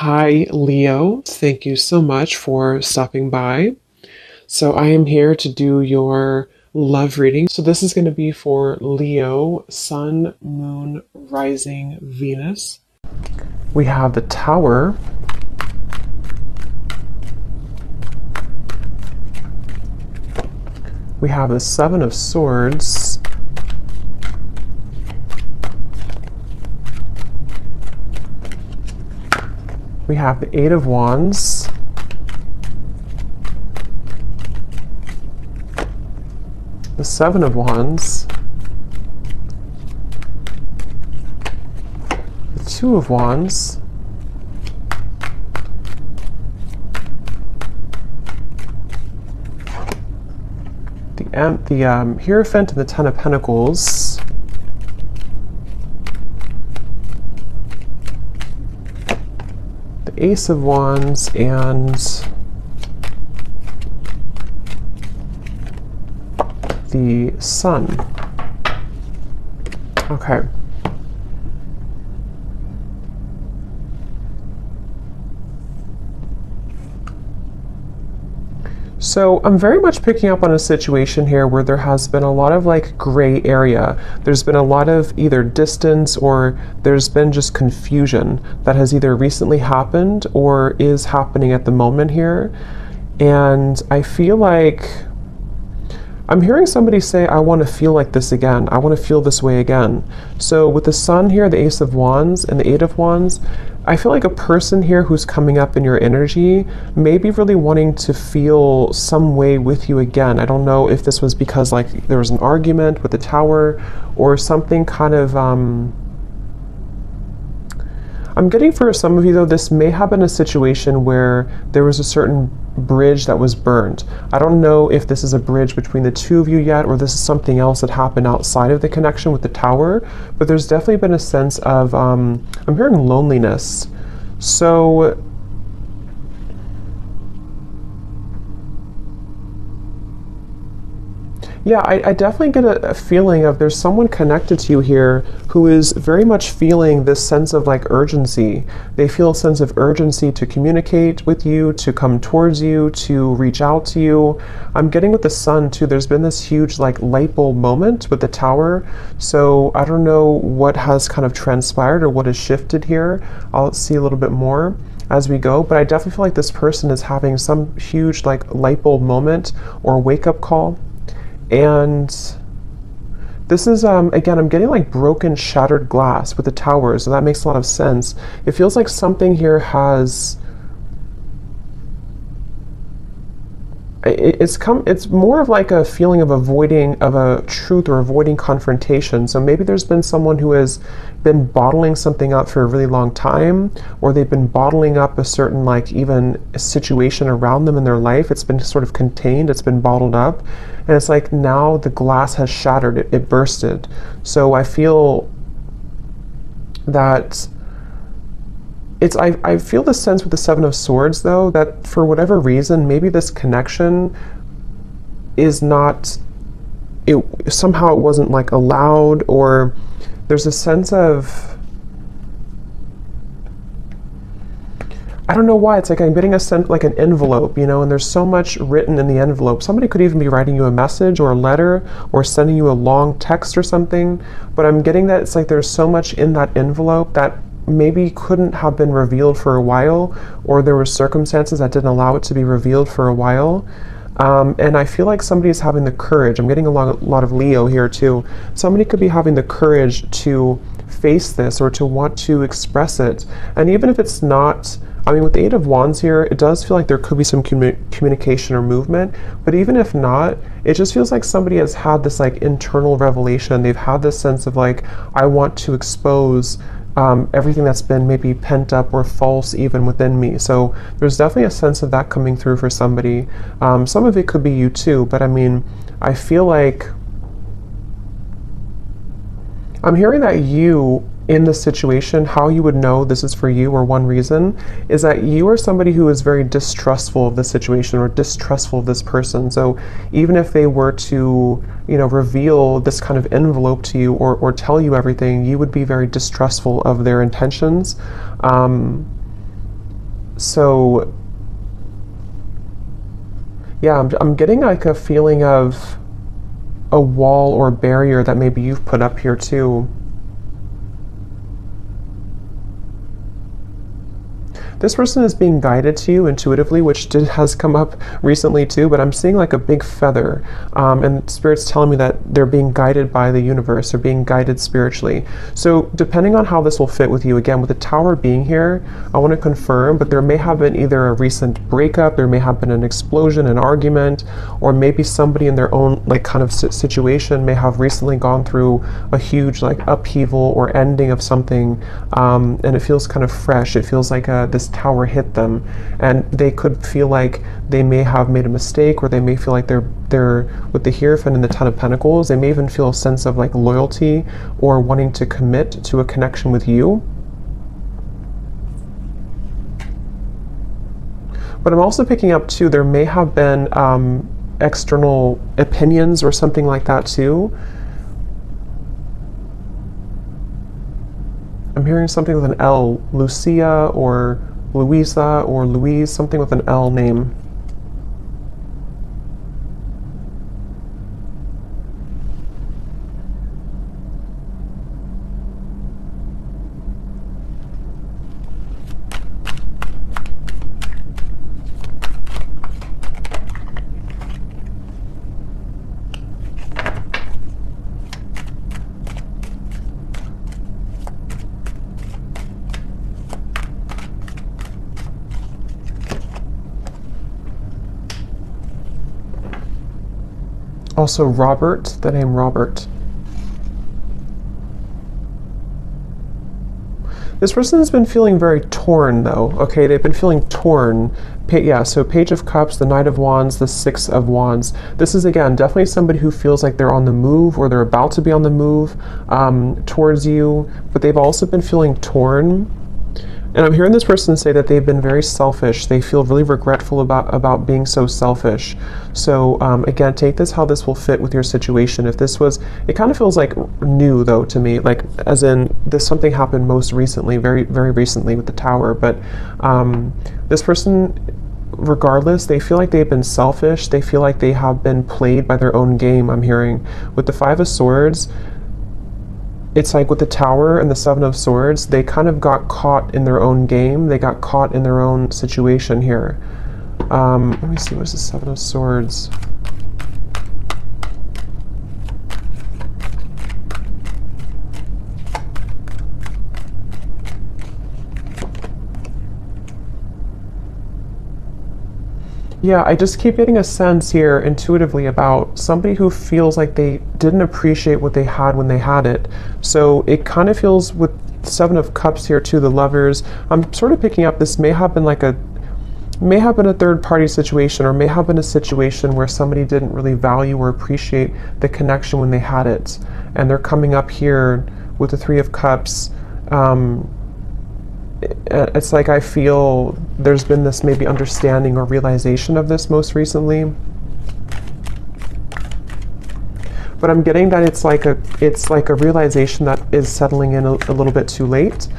Hi, Leo. Thank you so much for stopping by. So, I am here to do your love reading. So, this is going to be for Leo, Sun, Moon, Rising, Venus. We have the Tower. We have the Seven of Swords. We have the Eight of Wands. The Seven of Wands. The Two of Wands. The Hierophant and the Ten of Pentacles. The Ace of Wands and the Sun. Okay. So I'm very much picking up on a situation here where there has been a lot of gray area. There's been a lot of either distance or there's been just confusion that has either recently happened or is happening at the moment here. And I feel like I'm hearing somebody say, I want to feel like this again. I want to feel this way again. So with the Sun here, the Ace of Wands, and the Eight of Wands, I feel like a person here who's coming up in your energy may be really wanting to feel some way with you again. I don't know if this was because there was an argument with the Tower or something kind of, I'm getting for some of you though, this may have been a situation where there was a certain bridge that was burned. I don't know if this is a bridge between the two of you yet, or this is something else that happened outside of the connection with the Tower, but there's definitely been a sense of, I'm hearing loneliness. So, yeah, I definitely get a feeling of there's someone connected to you here who is very much feeling this sense of urgency. They feel a sense of urgency to communicate with you, to come towards you, to reach out to you. I'm getting with the Sun too, there's been this huge light bulb moment with the Tower. So I don't know what has kind of transpired or what has shifted here. I'll see a little bit more as we go, but I definitely feel like this person is having some huge light bulb moment or wake up call. And this is, again, I'm getting broken, shattered glass with the Tower, so that makes a lot of sense. It feels like something here has, it's more of a feeling of avoiding of a truth or avoiding confrontation. So maybe there's been someone who has been bottling something up for a really long time, or they've been bottling up a certain even a situation around them in their life. It's been sort of contained, it's been bottled up, and it's now the glass has shattered, it bursted. So I feel that I feel the sense with the Seven of Swords though, that for whatever reason, maybe this connection is not, somehow it wasn't allowed, or there's a sense of, I don't know why, it's I'm getting a sense an envelope, and there's so much written in the envelope. Somebody could even be writing you a message or a letter or sending you a long text or something, but I'm getting that it's there's so much in that envelope that maybe couldn't have been revealed for a while, or there were circumstances that didn't allow it to be revealed for a while. And I feel like somebody is having the courage. I'm getting a lot of Leo here too. Somebody could be having the courage to face this or to want to express it. And even if it's not, with the Eight of Wands here, it does feel like there could be some communication or movement, but even if not, it just feels like somebody has had this internal revelation. They've had this sense of I want to expose everything that's been maybe pent up or false even within me. So there's definitely a sense of that coming through for somebody. Some of it could be you too, but I feel like I'm hearing that you in this situation, how you would know this is for you, or one reason, is that you are somebody who is very distrustful of the situation or distrustful of this person. So even if they were to, reveal this kind of envelope to you or tell you everything, you would be very distrustful of their intentions. So yeah, I'm getting like a feeling of a wall or barrier that maybe you've put up here too. This person is being guided to you intuitively, which has come up recently too, but I'm seeing like a big feather. And Spirit's telling me that they're being guided by the universe, they're being guided spiritually. So depending on how this will fit with you, again, with the Tower being here, I want to confirm, but there may have been either a recent breakup, there may have been an explosion, an argument, or maybe somebody in their own like kind of situation may have recently gone through a huge like upheaval or ending of something, and it feels kind of fresh. It feels like this tower hit them, and they could feel like they may have made a mistake, or they may feel like they're with the Hierophant and the Ten of Pentacles, they may even feel a sense of like loyalty or wanting to commit to a connection with you. But I'm also picking up too, there may have been external opinions or something like that too. I'm hearing something with an L, Lucia or Louisa or Louise, something with an L name. Also Robert, the name Robert. This person has been feeling very torn though, okay? They've been feeling torn. Yeah, so Page of Cups, the Knight of Wands, the Six of Wands. This is, again, definitely somebody who feels like they're on the move or they're about to be on the move towards you, but they've also been feeling torn. And I'm hearing this person say that they've been very selfish. They feel really regretful about being so selfish. So again, take this how this will fit with your situation. If this was, it kind of feels like new though to me, like as in this something happened most recently, very, very recently with the Tower. But this person, regardless, they feel like they've been selfish. They feel like they have been played by their own game, I'm hearing. With the Five of Swords, it's like with the Tower and the Seven of Swords, they kind of got caught in their own game. They got caught in their own situation here. Let me see, what's the Seven of Swords? Yeah, I just keep getting a sense here intuitively about somebody who feels like they didn't appreciate what they had when they had it. So it kind of feels with Seven of Cups here too, the Lovers. I'm sort of picking up this may have been a third party situation, or may have been a situation where somebody didn't really value or appreciate the connection when they had it. And they're coming up here with the Three of Cups. It's like I feel there's been this maybe understanding or realization of this most recently. But I'm getting that it's like a realization that is settling in a little bit too late,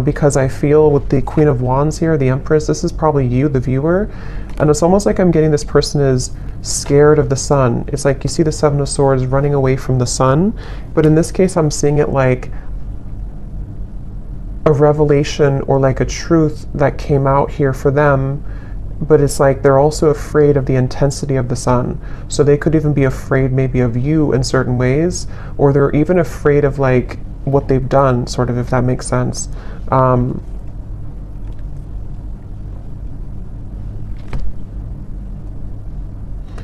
because I feel with the Queen of Wands here, the Empress, this is probably you, the viewer, and it's almost like I'm getting this person is scared of the sun. It's like you see the Seven of Swords running away from the sun, but in this case I'm seeing it like a revelation or like a truth that came out here for them, but it's like they're also afraid of the intensity of the sun. So they could even be afraid maybe of you in certain ways, or they're even afraid of like what they've done, sort of, if that makes sense.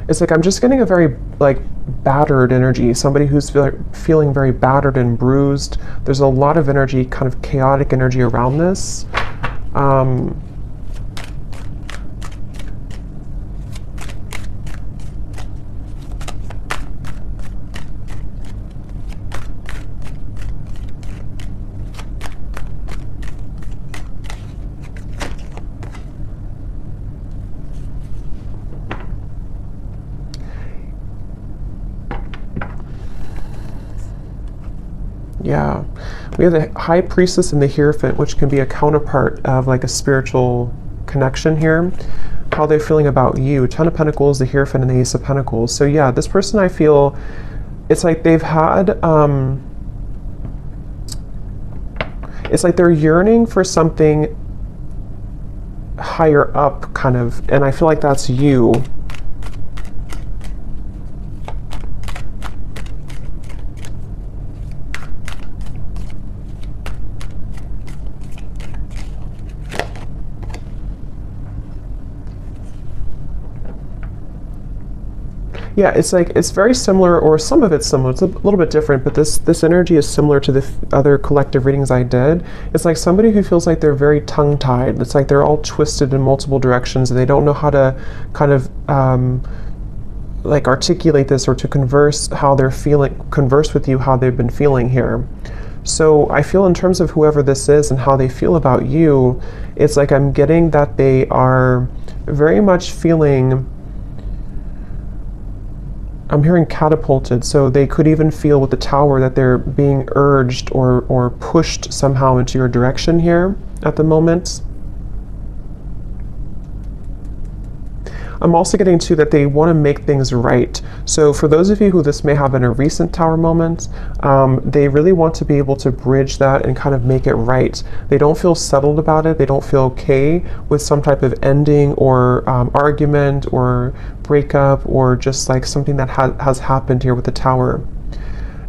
It's like I'm just getting a very like battered energy, somebody who's feeling very battered and bruised. There's a lot of energy, kind of chaotic energy around this. Yeah, we have the High Priestess and the Hierophant, which can be a counterpart of like a spiritual connection here, how they're feeling about you. Ten of Pentacles, the Hierophant, and the Ace of Pentacles. So yeah, this person, I feel, it's like they've had, it's like they're yearning for something higher up, kind of, and I feel like that's you. Yeah, it's like, it's very similar, or some of it's similar. It's a little bit different, but this energy is similar to the other collective readings I did. It's like somebody who feels like they're very tongue-tied. It's like they're all twisted in multiple directions, and they don't know how to kind of like articulate this, or to converse how they're feeling, converse with you how they've been feeling here. So I feel, in terms of whoever this is and how they feel about you, it's like I'm getting that they are very much feeling, I'm hearing catapulted, so they could even feel with the Tower that they're being urged or pushed somehow into your direction here at the moment. I'm also getting to that they want to make things right. So for those of you who this may have been a recent Tower moment, they really want to be able to bridge that and kind of make it right. They don't feel settled about it. They don't feel okay with some type of ending or argument or breakup, or just like something that has happened here with the Tower.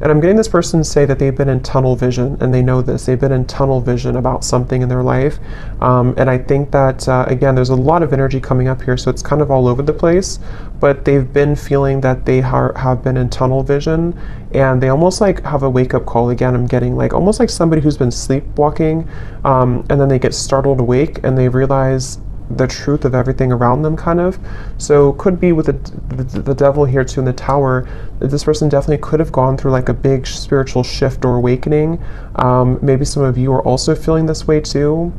And I'm getting this person say that they've been in tunnel vision, and they know this. They've been in tunnel vision about something in their life. And I think that, again, there's a lot of energy coming up here, so it's kind of all over the place. But they've been feeling that they have been in tunnel vision, and they almost like have a wake-up call. Again, I'm getting like almost like somebody who's been sleepwalking, and then they get startled awake, and they realize the truth of everything around them, kind of. So could be with the devil here too in the Tower, this person definitely could have gone through like a big spiritual shift or awakening. Maybe some of you are also feeling this way too.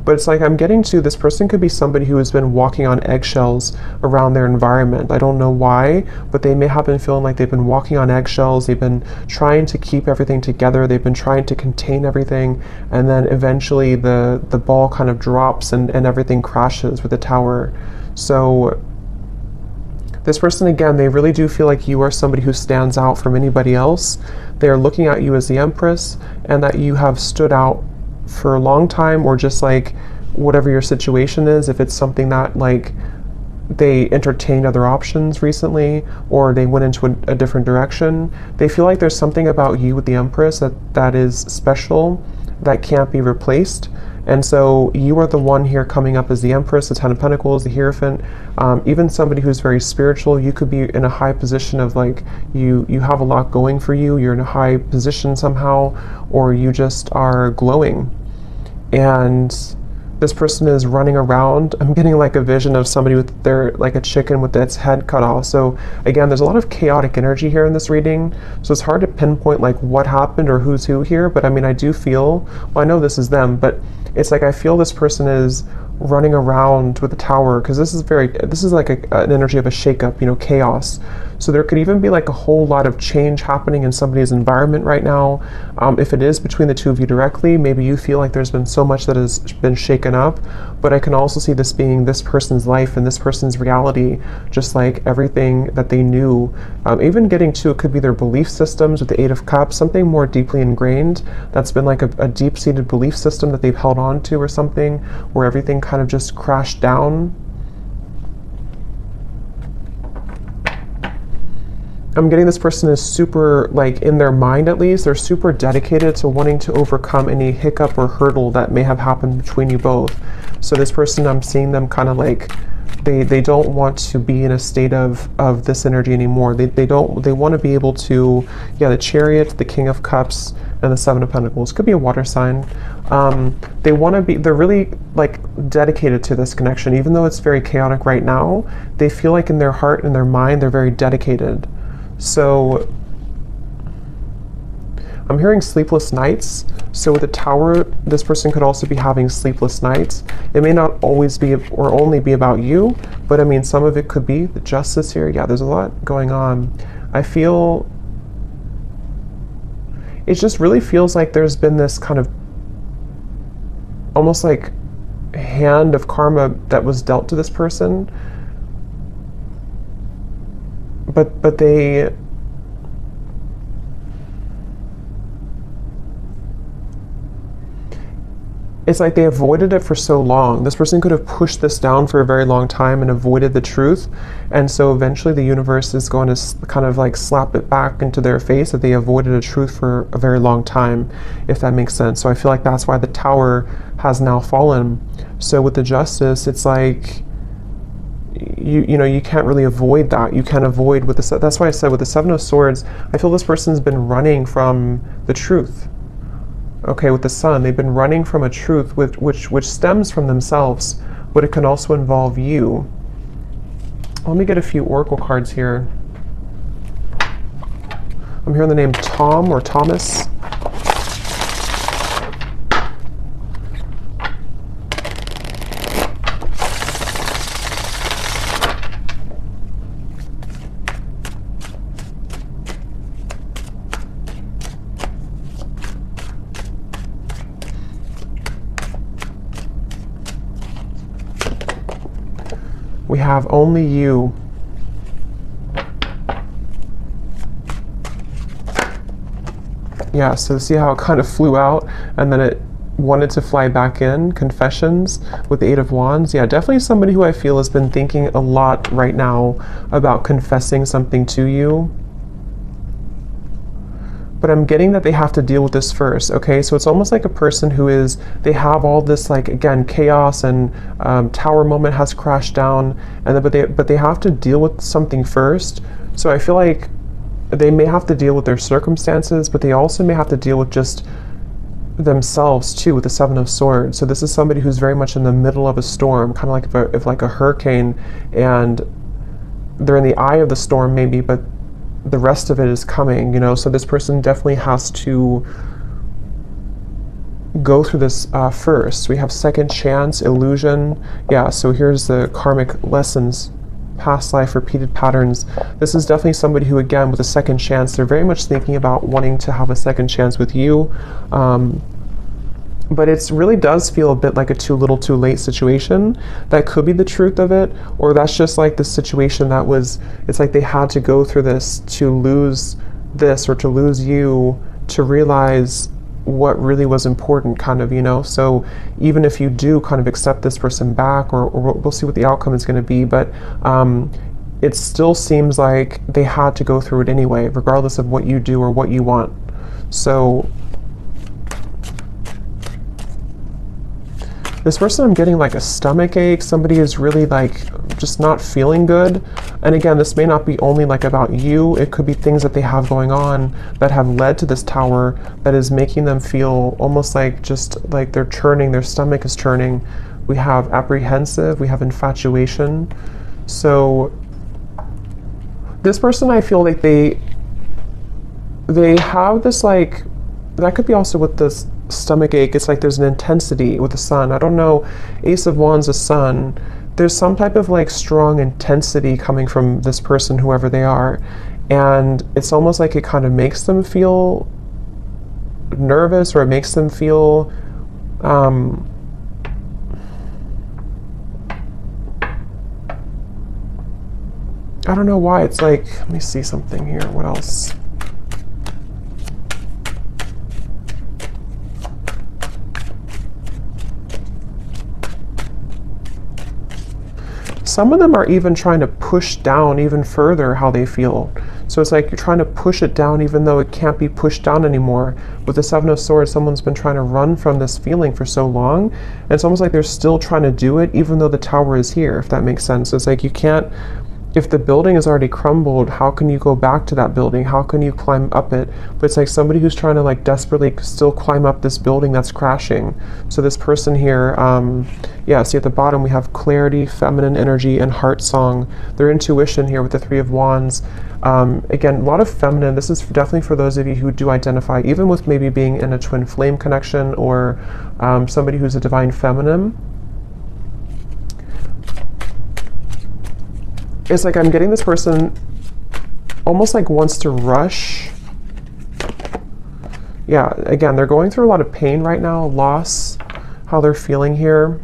But it's like I'm getting to, this person could be somebody who has been walking on eggshells around their environment. I don't know why, but they may have been feeling like they've been walking on eggshells. They've been trying to keep everything together. They've been trying to contain everything. And then eventually the ball kind of drops and everything crashes with the Tower. So this person, again, they really do feel like you are somebody who stands out from anybody else. They are looking at you as the Empress, and that you have stood out for a long time, or just like whatever your situation is, if it's something that like they entertained other options recently, or they went into a different direction, they feel like there's something about you with the Empress that is special, that can't be replaced. And so you are the one here coming up as the Empress, the Ten of Pentacles, the Hierophant. Even somebody who's very spiritual, you could be in a high position of like, you have a lot going for you, you're in a high position somehow, or you just are glowing. And this person is running around. I'm getting like a vision of somebody with their, like a chicken with its head cut off. So again, there's a lot of chaotic energy here in this reading. So it's hard to pinpoint like what happened or who's who here. But I mean, I do feel, well, I know this is them, but it's like I feel this person is running around with the Tower, because this is like an energy of a shakeup, you know, chaos. So there could even be like a whole lot of change happening in somebody's environment right now. If it is between the two of you directly, maybe you feel like there's been so much that has been shaken up, but I can also see this being this person's life and this person's reality, just like everything that they knew. Even getting to, it could be their belief systems with the Eight of Cups, something more deeply ingrained that's been like a deep-seated belief system that they've held on to, or something where everything kind of just crashed down. I'm getting this person is super, like in their mind at least, they're super dedicated to wanting to overcome any hiccup or hurdle that may have happened between you both. So this person, I'm seeing them kind of like, they don't want to be in a state of this energy anymore. They want to be able to, yeah, the Chariot, the King of Cups, and the Seven of Pentacles. Could be a water sign. They want to be, they're really like dedicated to this connection. Even though it's very chaotic right now, they feel like in their heart and their mind, they're very dedicated. So I'm hearing sleepless nights. So with the Tower, this person could also be having sleepless nights. It may not always be or only be about you, but I mean, some of it could be the Justice here. Yeah, there's a lot going on. I feel, it just really feels like there's been this kind of almost like hand of karma that was dealt to this person, but they, it's like they avoided it for so long. This person could have pushed this down for a very long time and avoided the truth. And so eventually the universe is going to kind of like slap it back into their face that they avoided a truth for a very long time, if that makes sense. So I feel like that's why the Tower has now fallen. So with the Justice, it's like, you know, you can't really avoid that. You can't avoid with the, that's why I said with the Seven of Swords, I feel this person's been running from the truth. Okay, with the Sun, they've been running from a truth which stems from themselves, but it can also involve you. Let me get a few oracle cards here. I'm hearing the name Tom or Thomas. We have only you. Yeah, so see how it kind of flew out and then it wanted to fly back in. Confessions with the Eight of Wands. Yeah, definitely somebody who I feel has been thinking a lot right now about confessing something to you. But I'm getting that they have to deal with this first, okay? So it's almost like a person who is, they have all this, like, again, chaos and tower moment has crashed down, and then, but they have to deal with something first. So I feel like they may have to deal with their circumstances, but they also may have to deal with just themselves too, with the Seven of Swords. So this is somebody who's very much in the middle of a storm, kind of like if like a hurricane, and they're in the eye of the storm maybe, but the rest of it is coming, you know. So this person definitely has to go through this first. We have second chance, illusion. Yeah, so here's the karmic lessons, past life, repeated patterns. This is definitely somebody who, again, with a second chance, they're very much thinking about wanting to have a second chance with you. But it really does feel a bit like a too little too late situation. That could be the truth of it, or that's just like the situation that was, it's like they had to go through this to lose this or to lose you to realize what really was important, kind of, you know. So even if you do kind of accept this person back, or we'll see what the outcome is going to be, but it still seems like they had to go through it anyway, regardless of what you do or what you want. So this person, I'm getting like a stomach ache. Somebody is really like just not feeling good. And again, this may not be only like about you. It could be things that they have going on that have led to this Tower that is making them feel almost like just like they're churning, their stomach is churning. We have apprehensive, we have infatuation. So this person, I feel like they have this, like, that could be also with this stomach ache. It's like there's an intensity with the Sun. I don't know, Ace of Wands, the Sun. There's some type of like strong intensity coming from this person, whoever they are. And it's almost like it kind of makes them feel nervous, or it makes them feel I don't know why. It's like, let me see something here. What else? Some of them are even trying to push down even further how they feel. So it's like you're trying to push it down even though it can't be pushed down anymore. With the Seven of Swords, someone's been trying to run from this feeling for so long, and it's almost like they're still trying to do it even though the Tower is here, if that makes sense. So it's like you can't, if the building is already crumbled, how can you go back to that building? How can you climb up it? But it's like somebody who's trying to like desperately still climb up this building that's crashing. So this person here, yeah, see at the bottom we have clarity, feminine energy, and heart song. Their intuition here with the Three of Wands. Again, a lot of feminine. This is definitely for those of you who do identify even with maybe being in a twin flame connection, or somebody who's a divine feminine. It's like I'm getting this person almost like wants to rush. Yeah, again, they're going through a lot of pain right now, loss, how they're feeling here.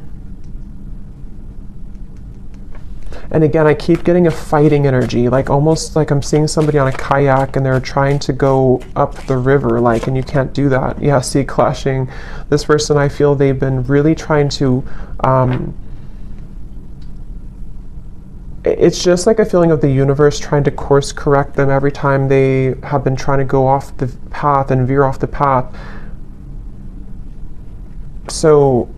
And again, I keep getting a fighting energy, like almost like I'm seeing somebody on a kayak and they're trying to go up the river, like, and you can't do that. Yeah, see, clashing. This person, I feel they've been really trying to, it's just like a feeling of the universe trying to course correct them every time they have been trying to go off the path and veer off the path. So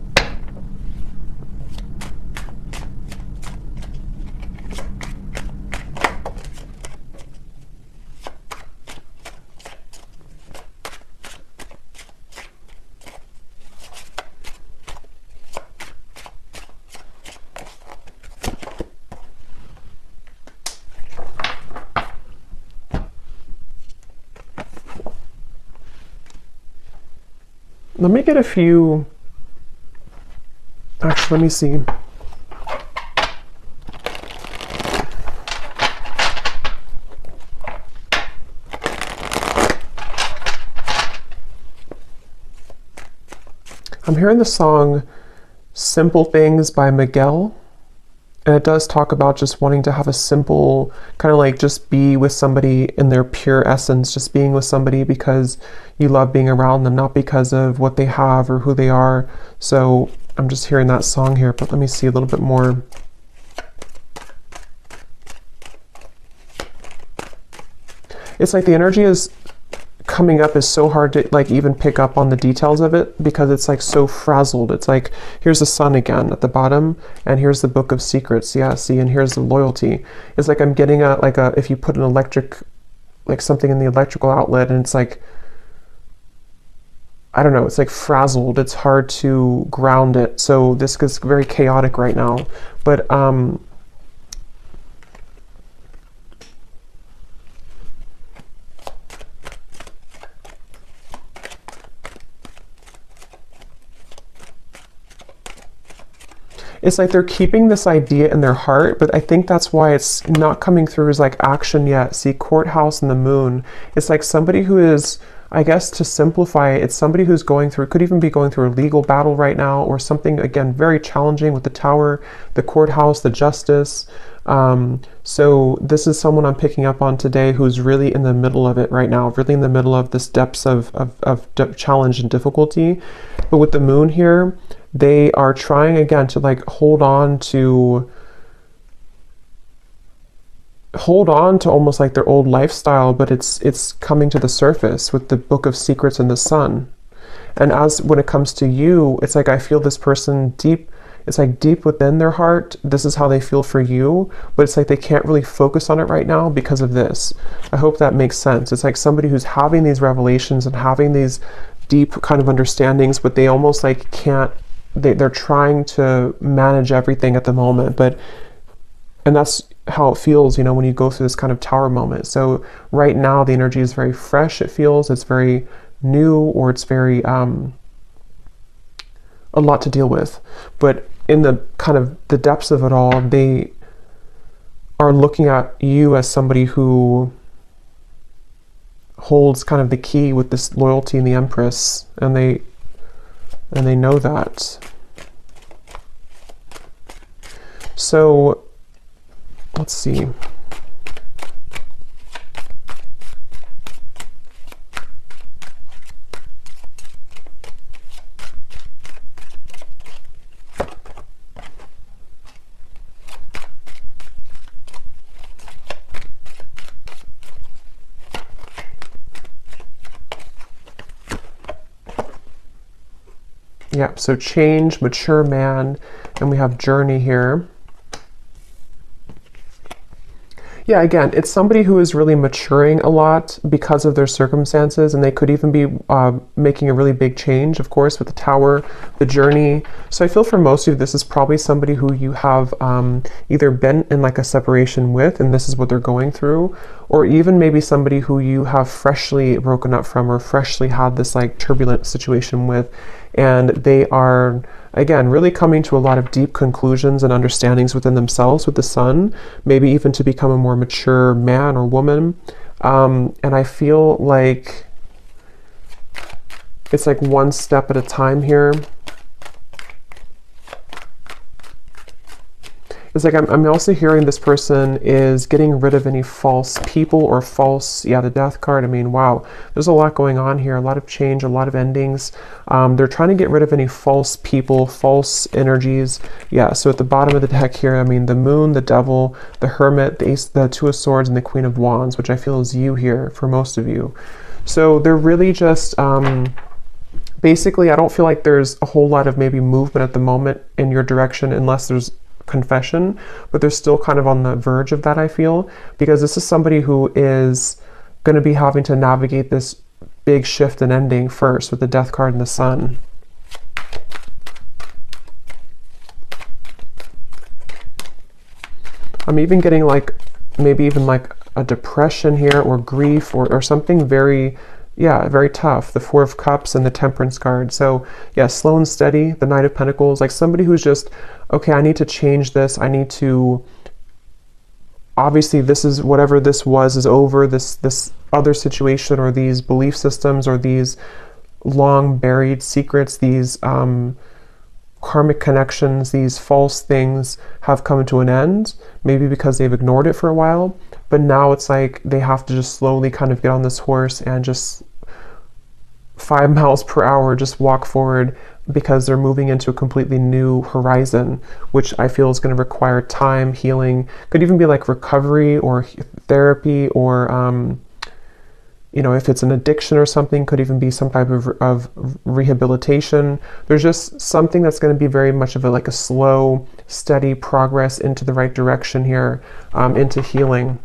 let me get a few, actually, let me see. I'm hearing the song Simple Things by Miguel. And it does talk about just wanting to have a simple, kind of like just be with somebody in their pure essence, just being with somebody because you love being around them, not because of what they have or who they are. So I'm just hearing that song here, but let me see a little bit more. It's like the energy is coming up is so hard to like even pick up on the details of it because it's like so frazzled. It's like, here's the sun again at the bottom and here's the book of secrets. Yeah, see, and here's the loyalty. It's like I'm getting a, like a, if you put an electric, like something in the electrical outlet and it's like, I don't know, it's like frazzled. It's hard to ground it. So this is very chaotic right now. But it's like they're keeping this idea in their heart, but I think that's why it's not coming through as like action yet. See, courthouse and the moon. It's like somebody who is, I guess to simplify it, it's somebody who's going through, could even be going through a legal battle right now or something, again, very challenging with the tower, the courthouse, the justice. So this is someone I'm picking up on today who's really in the middle of it right now, really in the middle of this depths of challenge and difficulty. But with the moon here, they are trying again to like hold on to almost like their old lifestyle, but it's coming to the surface with the book of secrets and the sun. And as when it comes to you, it's like I feel this person deep, it's like deep within their heart, this is how they feel for you, but it's like they can't really focus on it right now because of this. I hope that makes sense. It's like somebody who's having these revelations and having these deep kind of understandings, but they almost like can't, they're trying to manage everything at the moment, and that's how it feels, you know, when you go through this kind of tower moment. So right now the energy is very fresh. It feels it's very new, or it's very a lot to deal with. But in the kind of the depths of it all, they are looking at you as somebody who holds kind of the key with this loyalty and the Empress, and they know that. So let's see. Yeah, so change, mature man, and we have journey here. Yeah, again, it's somebody who is really maturing a lot because of their circumstances, and they could even be making a really big change, of course, with the tower, the journey. So I feel for most of you, this is probably somebody who you have either been in like a separation with, and this is what they're going through, or even maybe somebody who you have freshly broken up from or freshly had this like turbulent situation with, and they are, again, really coming to a lot of deep conclusions and understandings within themselves with the sun, maybe even to become a more mature man or woman. And I feel like it's like one step at a time here. It's like I'm also hearing this person is getting rid of any false people or false, yeah, the death card. I mean, wow, there's a lot going on here, a lot of change, a lot of endings. They're trying to get rid of any false people, false energies. Yeah, so at the bottom of the deck here, I mean, the moon, the devil, the hermit, the ace, the two of swords, and the queen of wands, which I feel is you here for most of you. So they're really just, basically, I don't feel like there's a whole lot of maybe movement at the moment in your direction unless there's confession, but they're still kind of on the verge of that, I feel, because this is somebody who is going to be having to navigate this big shift and ending first with the death card and the sun. I'm even getting like maybe even like a depression here or grief or something very, yeah, very tough. The Four of Cups and the Temperance card. So yeah, slow and steady, the Knight of Pentacles, like somebody who's just, okay, I need to change this. I need to, obviously this is, whatever this was is over, this other situation or these belief systems or these long buried secrets, these karmic connections, these false things have come to an end, maybe because they've ignored it for a while, but now it's like they have to just slowly kind of get on this horse and just 5 miles per hour just walk forward, because they're moving into a completely new horizon, which I feel is going to require time, healing, could even be like recovery or therapy, or you know, if it's an addiction or something, could even be some type of rehabilitation. There's just something that's going to be very much of like a slow, steady progress into the right direction here, into healing.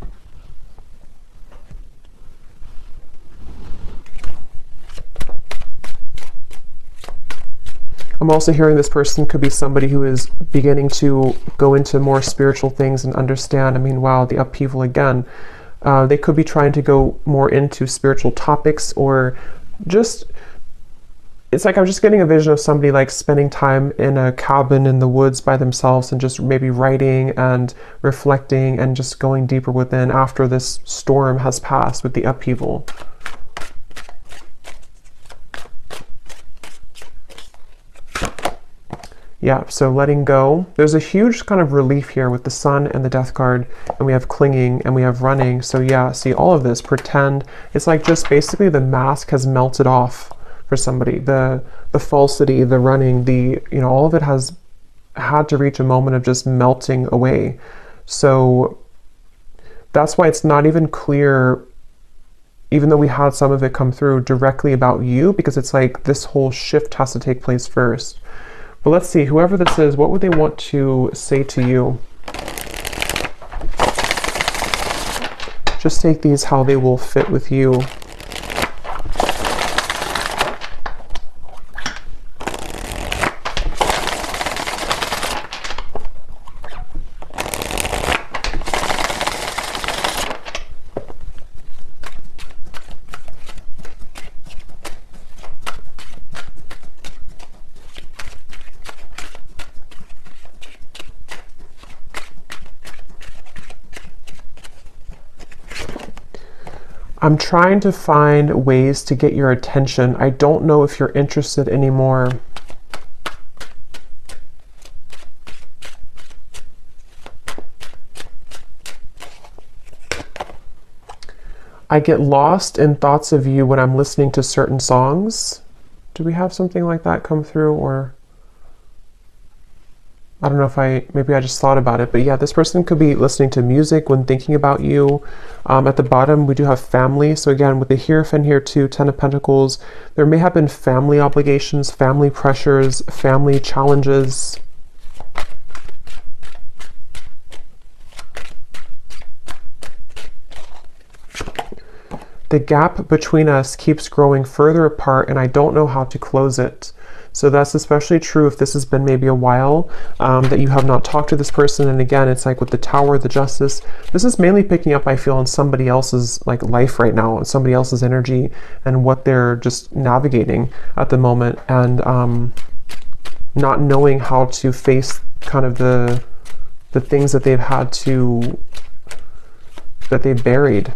I'm also hearing this person could be somebody who is beginning to go into more spiritual things and understand. I mean, wow, the upheaval again. They could be trying to go more into spiritual topics, or just, it's like I'm just getting a vision of somebody like spending time in a cabin in the woods by themselves and just maybe writing and reflecting and just going deeper within after this storm has passed with the upheaval. Yeah, so letting go. There's a huge kind of relief here with the sun and the death card, and we have clinging and we have running. So yeah, see all of this, pretend. It's like just basically the mask has melted off for somebody. The falsity, the running, the, you know, all of it has had to reach a moment of just melting away. So that's why it's not even clear, even though we had some of it come through directly about you, because it's like this whole shift has to take place first. But let's see, whoever this is, what would they want to say to you? Just take these how they will fit with you. I'm trying to find ways to get your attention. I don't know if you're interested anymore. I get lost in thoughts of you when I'm listening to certain songs. Do we have something like that come through? Or I don't know if maybe I just thought about it, but yeah, this person could be listening to music when thinking about you. At the bottom, we do have family. So again, with the Hierophant here too, Ten of Pentacles, there may have been family obligations, family pressures, family challenges. The gap between us keeps growing further apart, and I don't know how to close it. So that's especially true if this has been maybe a while that you have not talked to this person. And again, it's like with the Tower, the Justice, this is mainly picking up, I feel, on somebody else's like life right now, and somebody else's energy and what they're just navigating at the moment, and not knowing how to face kind of the things that they've had to, that they've buried.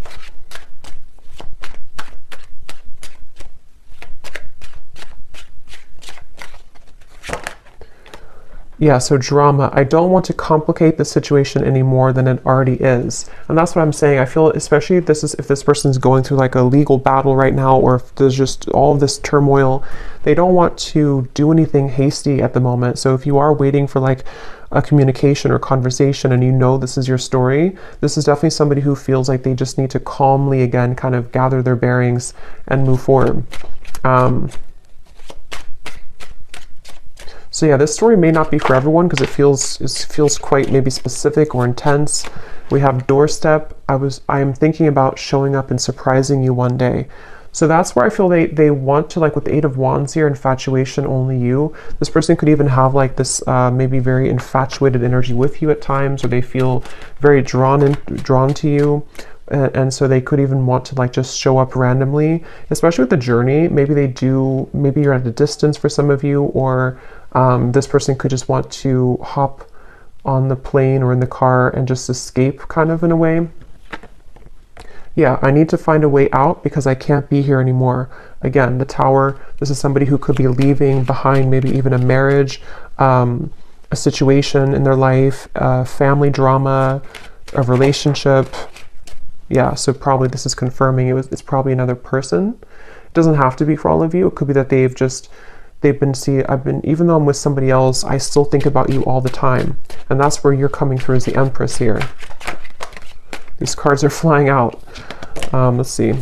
Yeah, so drama. I don't want to complicate the situation any more than it already is. And that's what I'm saying. I feel, especially if this person's going through like a legal battle right now, or if there's just all of this turmoil, they don't want to do anything hasty at the moment. So if you are waiting for like a communication or conversation and you know this is your story, this is definitely somebody who feels like they just need to calmly again kind of gather their bearings and move forward. So yeah, this story may not be for everyone because it feels quite maybe specific or intense. We have doorstep. I am thinking about showing up and surprising you one day. So that's where I feel they want to, like with the Eight of Wands here, infatuation, only you. This person could even have like this maybe very infatuated energy with you at times, or they feel very drawn to you. And so they could even want to like just show up randomly, especially with the journey. Maybe you're at a distance for some of you, or this person could just want to hop on the plane or in the car and just escape kind of in a way. Yeah, I need to find a way out because I can't be here anymore. Again, the Tower, this is somebody who could be leaving behind maybe even a marriage, a situation in their life, family drama, a relationship. Yeah, so probably this is confirming it's probably another person. It doesn't have to be for all of you. It could be that even though I'm with somebody else, I still think about you all the time. And that's where you're coming through as the Empress here. These cards are flying out. Let's see.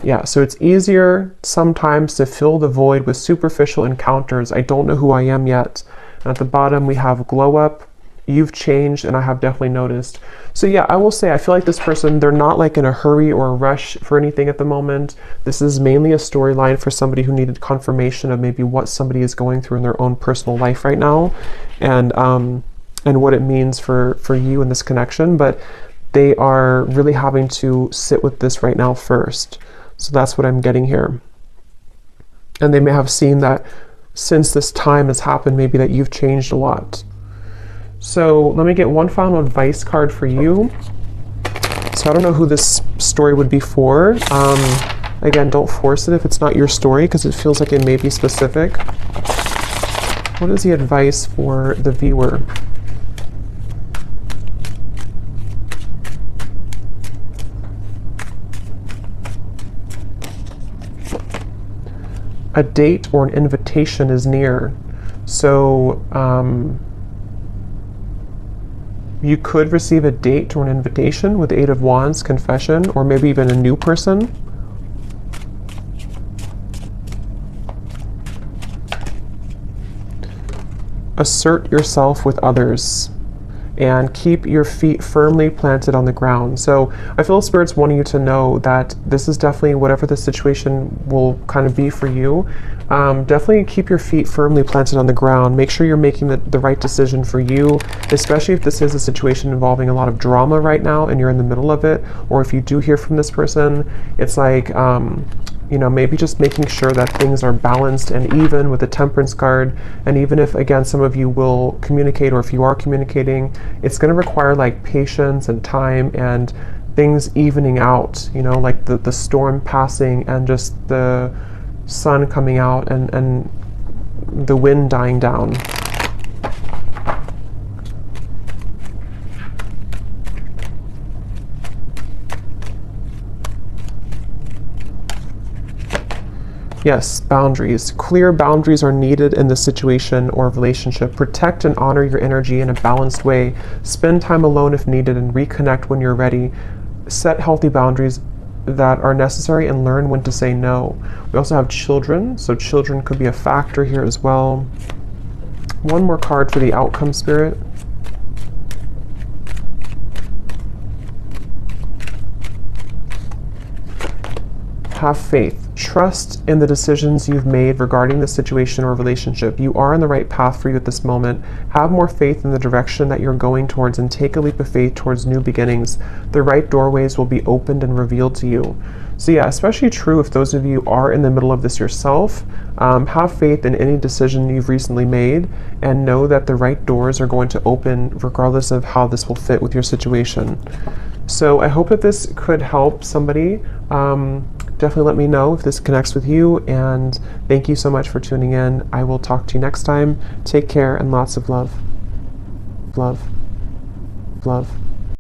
Yeah, so it's easier sometimes to fill the void with superficial encounters. I don't know who I am yet. And at the bottom, we have glow up. You've changed, and I have definitely noticed. So yeah, I will say, I feel like this person, they're not like in a hurry or a rush for anything at the moment. This is mainly a storyline for somebody who needed confirmation of maybe what somebody is going through in their own personal life right now, and what it means for you in this connection. But they are really having to sit with this right now first. So that's what I'm getting here. And they may have seen that since this time has happened, maybe that you've changed a lot. So let me get one final advice card for you. So I don't know who this story would be for. Again, don't force it if it's not your story, because it feels like it may be specific. What is the advice for the viewer? A date or an invitation is near. So you could receive a date or an invitation with the Eight of Wands, confession, or maybe even a new person. Assert yourself with others and keep your feet firmly planted on the ground. So I feel Spirit's wanting you to know that this is definitely, whatever the situation will kind of be for you, definitely keep your feet firmly planted on the ground. Make sure you're making the right decision for you, especially if this is a situation involving a lot of drama right now and you're in the middle of it, or if you do hear from this person, it's like, you know, maybe just making sure that things are balanced and even with the Temperance card. And even if, again, some of you will communicate, or if you are communicating, it's going to require like patience and time and things evening out, you know, like the storm passing and just the sun coming out and the wind dying down. Yes, boundaries. Clear boundaries are needed in this situation or relationship. Protect and honor your energy in a balanced way. Spend time alone if needed and reconnect when you're ready. Set healthy boundaries that are necessary and learn when to say no. We also have children, so children could be a factor here as well. One more card for the outcome, Spirit. have faith. Trust in the decisions you've made regarding the situation or relationship. You are on the right path for you at this moment. Have more faith in the direction that you're going towards and take a leap of faith towards new beginnings. The right doorways will be opened and revealed to you. So yeah, especially true if those of you are in the middle of this yourself. Have faith in any decision you've recently made and know that the right doors are going to open regardless of how this will fit with your situation. So I hope that this could help somebody. Definitely let me know if this connects with you, and thank you so much for tuning in. I will talk to you next time. Take care and lots of love. Love. Love.